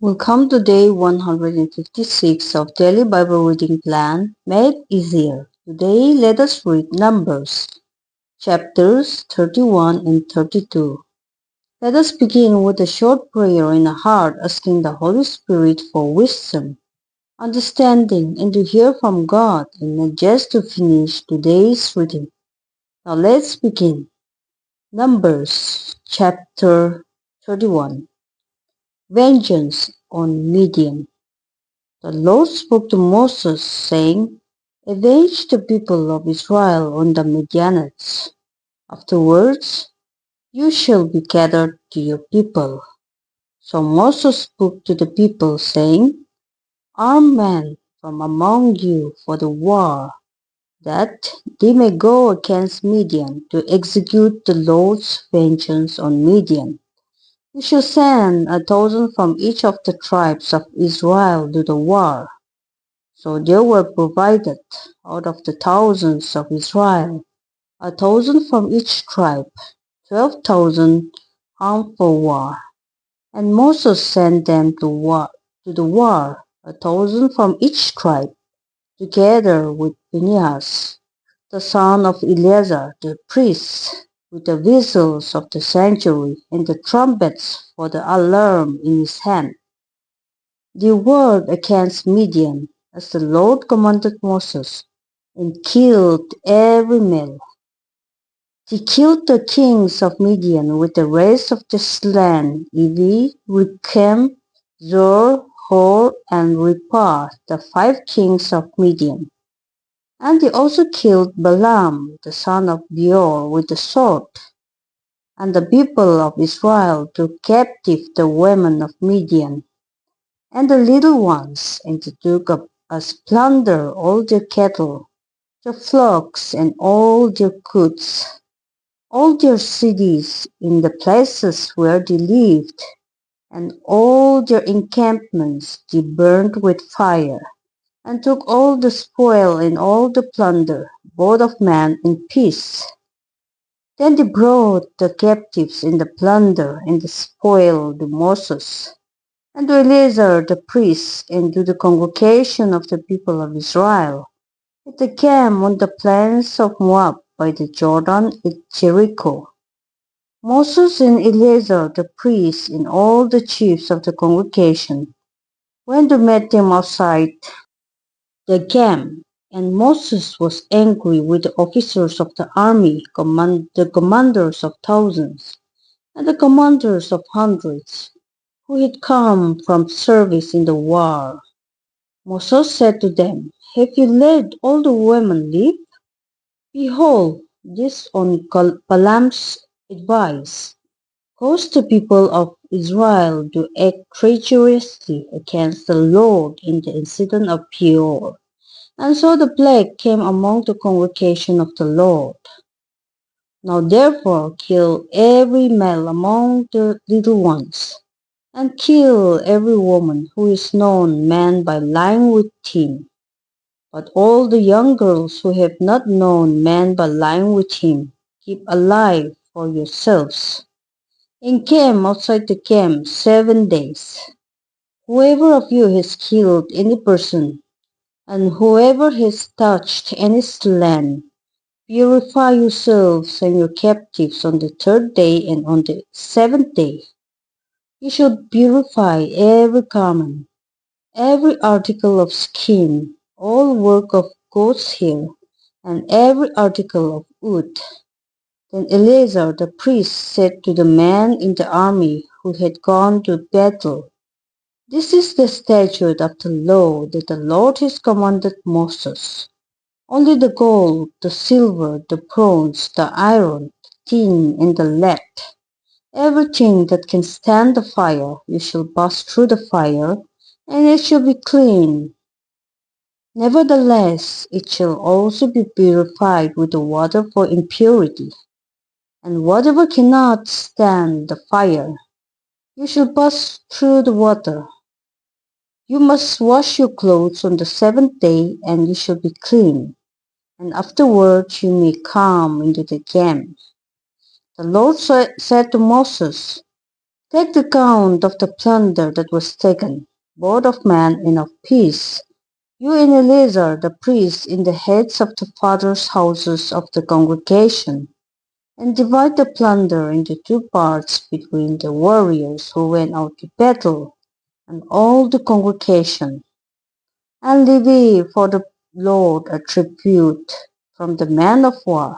Welcome to day 156 of Daily Bible Reading Plan Made Easier. Today let us read Numbers, chapters 31 and 32. Let us begin with a short prayer in our heart asking the Holy Spirit for wisdom, understanding, and to hear from God and not just to finish today's reading. Now let's begin. Numbers, chapter 31. Vengeance on Midian. The Lord spoke to Moses, saying, Avenge the people of Israel on the Midianites. Afterwards, you shall be gathered to your people. So Moses spoke to the people, saying, Arm men from among you for the war, that they may go against Midian to execute the Lord's vengeance on Midian. You shall send 1,000 from each of the tribes of Israel to the war. So there were provided out of the thousands of Israel 1,000 from each tribe, 12,000 armed for war. And Moses sent them to the war, 1,000 from each tribe, together with Phinehas, the son of Eleazar the priest, with the whistles of the sanctuary and the trumpets for the alarm in his hand. They warred against Midian, as the Lord commanded Moses, and killed every male. They killed the kings of Midian with the rest of the slain, Evi, Rechem, Zor, Hor, and Repah, the 5 kings of Midian. And they also killed Balaam, the son of Beor, with the sword. And the people of Israel took captive the women of Midian and the little ones, and they took up as plunder all their cattle, their flocks, and all their goods, all their cities in the places where they lived, and all their encampments they burnt with fire, and took all the spoil and all the plunder, both of man and beast. Then they brought the captives and the plunder and the spoil to Moses, and to Eleazar the priest, and to the congregation of the people of Israel, at the camp on the plains of Moab by the Jordan at Jericho. Moses and Eleazar the priest and all the chiefs of the congregation went to meet them outside the camp, and Moses was angry with the officers of the army, the commanders of thousands, and the commanders of hundreds, who had come from service in the war. Moses said to them, Have you let all the women live? Behold, this on Balaam's advice caused the people of Israel to act treacherously against the Lord in the incident of Peor. And so the plague came among the congregation of the Lord. Now therefore kill every male among the little ones, and kill every woman who is known man by lying with him. But all the young girls who have not known man by lying with him, keep alive for yourselves. Encamp outside the camp 7 days. Whoever of you has killed any person, and whoever has touched any land, purify yourselves and your captives on the 3rd day, and on the 7th day you shall purify every garment, every article of skin, all work of goat's hair, and every article of wood. Then Eleazar the priest said to the men in the army who had gone to battle, This is the statute of the law that the Lord has commanded Moses. Only the gold, the silver, the bronze, the iron, the tin, and the lead, everything that can stand the fire, you shall pass through the fire, and it shall be clean. Nevertheless, it shall also be purified with the water for impurity. And whatever cannot stand the fire, you shall pass through the water. You must wash your clothes on the 7th day, and you shall be clean. And afterwards you may come into the camp. The Lord said to Moses, Take the count of the plunder that was taken, both of man and of peace. You and Eleazar the priest in the heads of the fathers' houses of the congregation, and divide the plunder into two parts between the warriors who went out to battle and all the congregation, and levy for the Lord a tribute from the men of war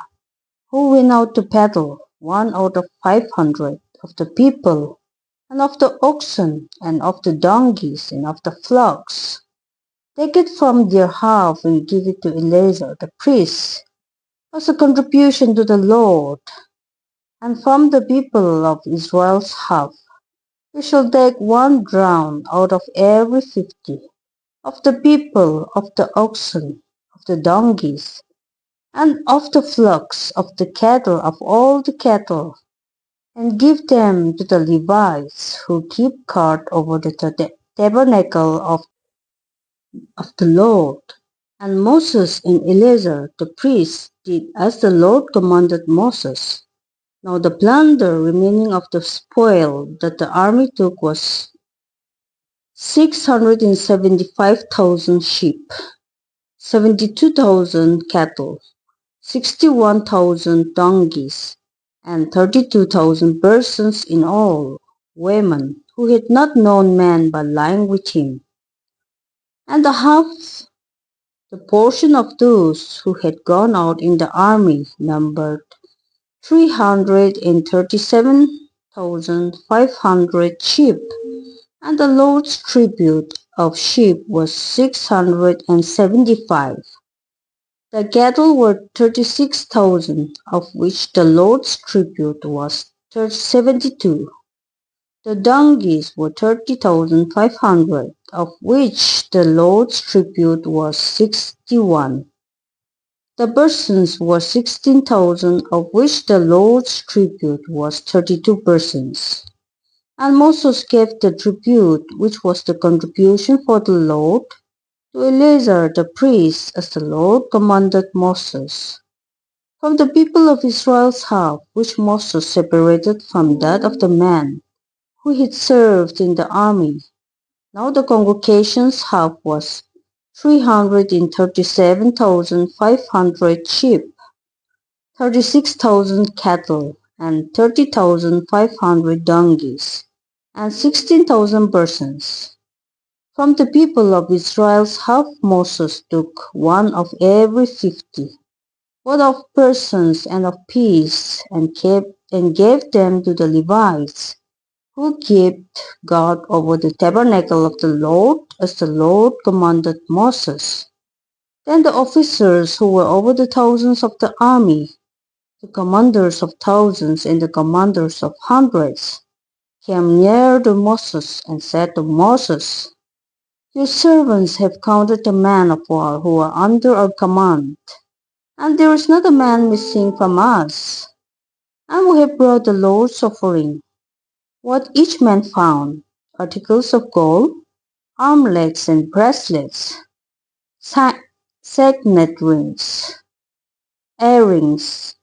who went out to battle, 1 out of 500 of the people, and of the oxen, and of the donkeys, and of the flocks. Take it from their half and give it to Eleazar the priest as a contribution to the Lord, and from the people of Israel's half you shall take 1 drachm out of every 50 of the people, of the oxen, of the donkeys, and of the flocks, of the cattle, of all the cattle, and give them to the Levites who keep guard over the tabernacle of the Lord. And Moses and Eleazar the priest did as the Lord commanded Moses. Now the plunder remaining of the spoil that the army took was 675,000 sheep, 72,000 cattle, 61,000 donkeys, and 32,000 persons in all, women, who had not known man by lying with him. And the half the portion of those who had gone out in the army numbered 337,500 sheep, and the Lord's tribute of sheep was 675. The cattle were 36,000, of which the Lord's tribute was 72. The donkeys were 30,500, of which the Lord's tribute was 61. The persons were 16,000, of which the Lord's tribute was 32 persons. And Moses gave the tribute, which was the contribution for the Lord, to Eleazar the priest, as the Lord commanded Moses. From the people of Israel's half, which Moses separated from that of the men who had served in the army. Now the congregation's half was 337,500 sheep, 36,000 cattle, and 30,500 donkeys, and 16,000 persons. From the people of Israel's half Moses took 1 of every 50, both of persons and of peace, and gave them to the Levites, who kept guard over the tabernacle of the Lord, as the Lord commanded Moses. Then the officers who were over the thousands of the army, the commanders of thousands and the commanders of hundreds, came near to Moses and said to Moses, Your servants have counted the men of war who are under our command, and there is not a man missing from us. And we have brought the Lord's offering, what each man found, articles of gold, armlets and bracelets, signet rings, earrings,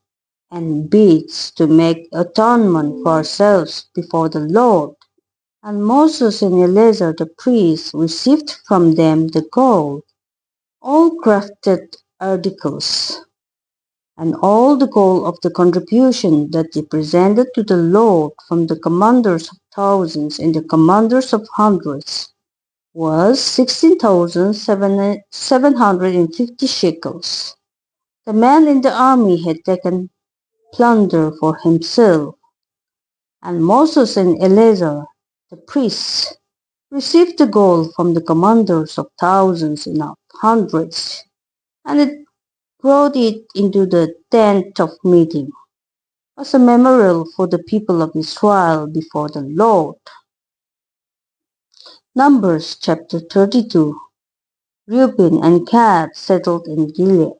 and beads to make atonement for ourselves before the Lord. And Moses and Eleazar the priest received from them the gold, all crafted articles, and all the gold of the contribution that they presented to the Lord from the commanders of thousands and the commanders of hundreds was 16,750 shekels. The man in the army had taken plunder for himself, and Moses and Eleazar, the priests, received the gold from the commanders of thousands and of hundreds, and it brought it into the tent of meeting as a memorial for the people of Israel before the Lord. Numbers chapter 32. Reuben and Gad settled in Gilead.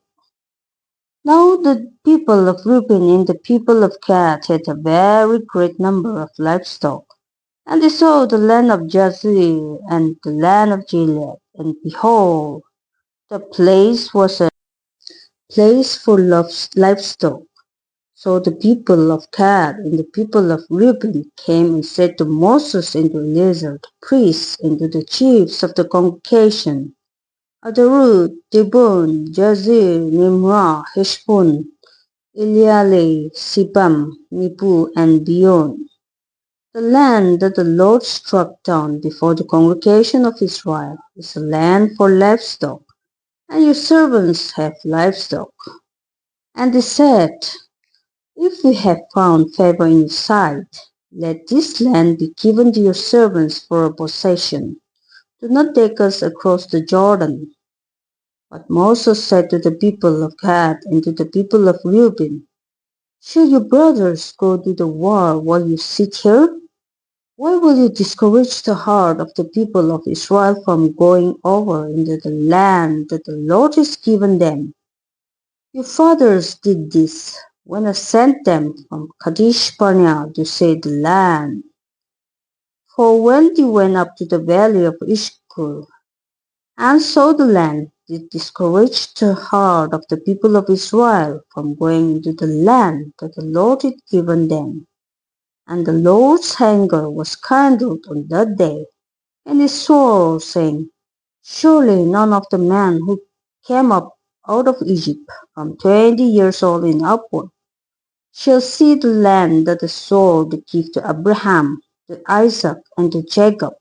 Now the people of Reuben and the people of Gad had a very great number of livestock. And they saw the land of Jazir and the land of Gilead, and behold, the place was a place for livestock. So the people of Gad and the people of Reuben came and said to Moses and to Eleazar the priests and to the chiefs of the congregation, Adarut, Dibon, Jazir, Nimrah, Heshbon, Elealeh, Sibam, Nibu, and Beon, the land that the Lord struck down before the congregation of Israel is a land for livestock, and your servants have livestock. And they said, If we have found favor in your sight, let this land be given to your servants for a possession. Do not take us across the Jordan. But Moses said to the people of Gad and to the people of Reuben, Should your brothers go to the war while you sit here? Why will you discourage the heart of the people of Israel from going over into the land that the Lord has given them? Your fathers did this when I sent them from Kadesh Barnea to see the land. For when they went up to the valley of Eshcol and saw the land, they discouraged the heart of the people of Israel from going into the land that the Lord had given them. And the Lord's anger was kindled on that day, and he swore, saying, Surely none of the men who came up out of Egypt from 20 years old and upward shall see the land that the sword gave to Abraham, to Isaac, and to Jacob,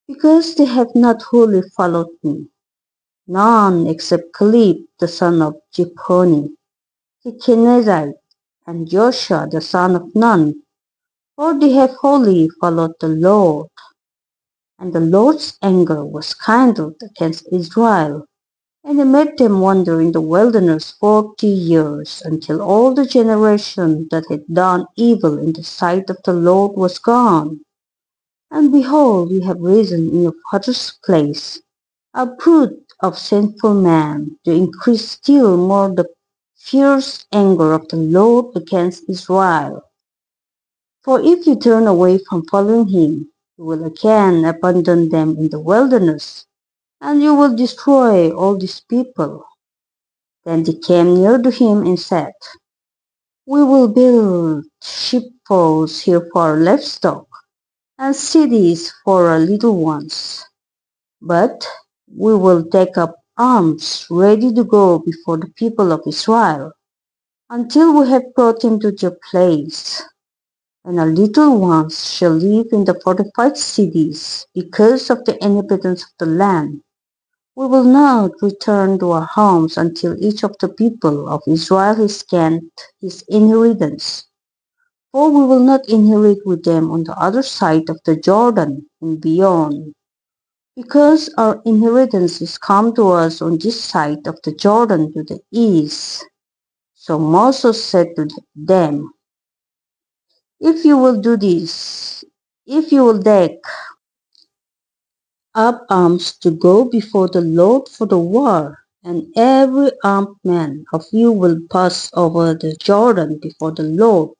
because they have not wholly followed me. None except Caleb the son of Jephunneh, the Kenizzite, and Joshua the son of Nun, for they have wholly followed the Lord. And the Lord's anger was kindled against Israel, and he made them wander in the wilderness 40 years, until all the generation that had done evil in the sight of the Lord was gone. And behold, we have risen in your father's place, a brood of sinful men, to increase still more the fierce anger of the Lord against Israel. For if you turn away from following him, you will again abandon them in the wilderness, and you will destroy all these people. Then they came near to him and said, We will build sheepfolds here for our livestock, and cities for our little ones. But we will take up arms ready to go before the people of Israel, until we have brought them to their place. And our little ones shall live in the fortified cities because of the inhabitants of the land. We will not return to our homes until each of the people of Israel has gained his inheritance. For we will not inherit with them on the other side of the Jordan and beyond, because our inheritance is come to us on this side of the Jordan to the east. So Moses said to them, If you will do this, if you will take up arms to go before the Lord for the war, and every armed man of you will pass over the Jordan before the Lord,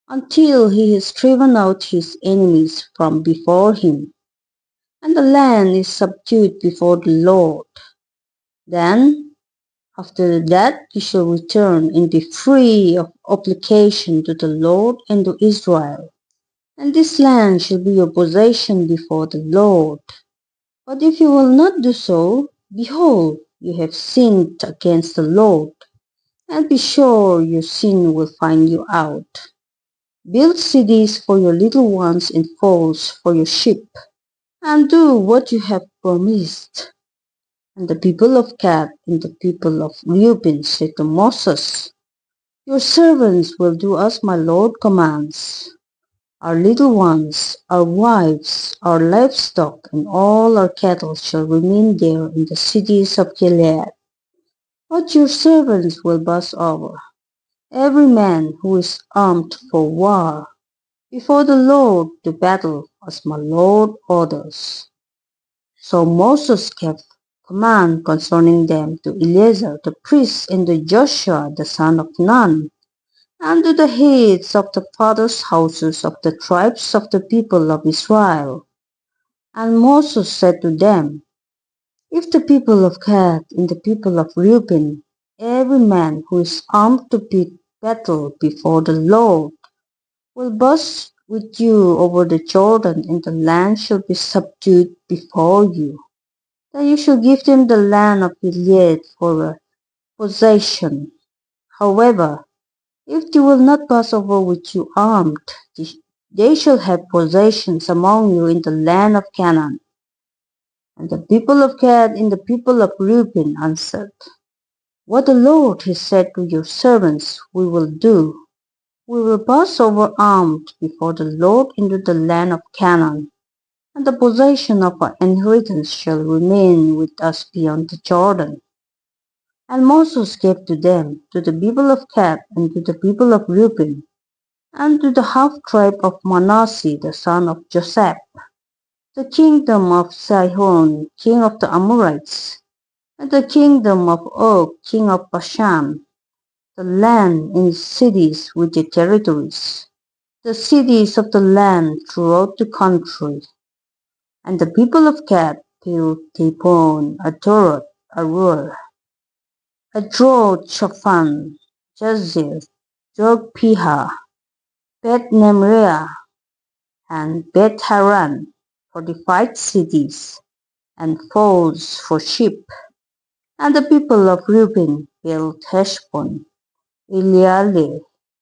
until he has driven out his enemies from before him, and the land is subdued before the Lord. Then, after that, you shall return and be free of obligation to the Lord and to Israel, and this land shall be your possession before the Lord. But if you will not do so, behold, you have sinned against the Lord, and be sure your sin will find you out. Build cities for your little ones and folds for your sheep, and do what you have promised. And the people of Gad and the people of Reuben said to Moses, Your servants will do as my Lord commands. Our little ones, our wives, our livestock, and all our cattle shall remain there in the cities of Gilead. But your servants will pass over, every man who is armed for war, before the Lord to battle as my Lord orders. So Moses gave command concerning them to Eleazar the priest and to Joshua the son of Nun, and to the heads of the fathers' houses of the tribes of the people of Israel. And Moses said to them, If the people of Gad and the people of Reuben, every man who is armed to battle before the Lord will burst with you over the Jordan, and the land shall be subdued before you. Then you shall give them the land of Gilead for a possession. However, if they will not pass over with you armed, they shall have possessions among you in the land of Canaan. And the people of Gad and the people of Reuben answered, What the Lord has said to your servants we will do. We will pass over armed before the Lord into the land of Canaan, and the possession of our inheritance shall remain with us beyond the Jordan. And Moses gave to them, to the people of Gad and to the people of Reuben, and to the half-tribe of Manasseh the son of Joseph, the kingdom of Sihon, king of the Amorites, and the kingdom of Og, king of Bashan, the land and its cities with their territories, the cities of the land throughout the country. And the people of Gad built Dibon, Adorot, Arur, Adrot, Shaphan, Jazer, Jogpihah, Beth Nemriah, and Beth Haran, fortified cities, and folds for sheep. And the people of Reuben built Heshbon, Elealeh,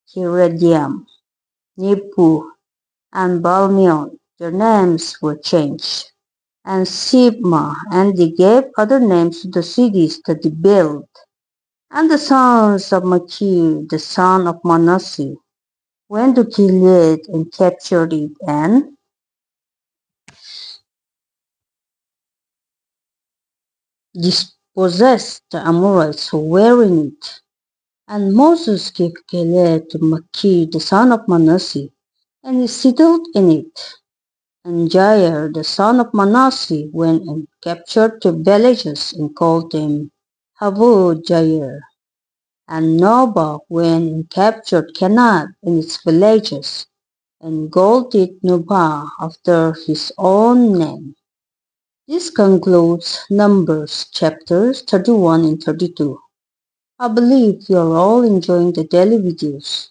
Kiriathaim, Nebu, and Balmeon. Their names were changed, and Sibmah, and they gave other names to the cities that they built. And the sons of Machir, the son of Manasseh, went to Gilead and captured it and dispossessed the Amorites who were in it. And Moses gave Gilead to Machir, the son of Manasseh, and he settled in it. And Jair, the son of Manasseh, went and captured the villages and called them Havot Jair. And Nobah went and captured Kenat and its villages, and called it Nobah after his own name. This concludes Numbers chapters 31 and 32. I believe you are all enjoying the daily videos.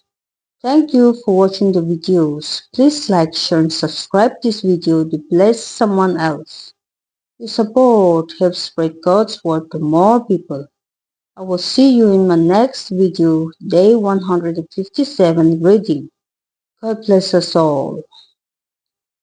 Thank you for watching the videos. Please like, share and subscribe this video to bless someone else. Your support helps spread God's word to more people. I will see you in my next video, day 157 reading. God bless us all.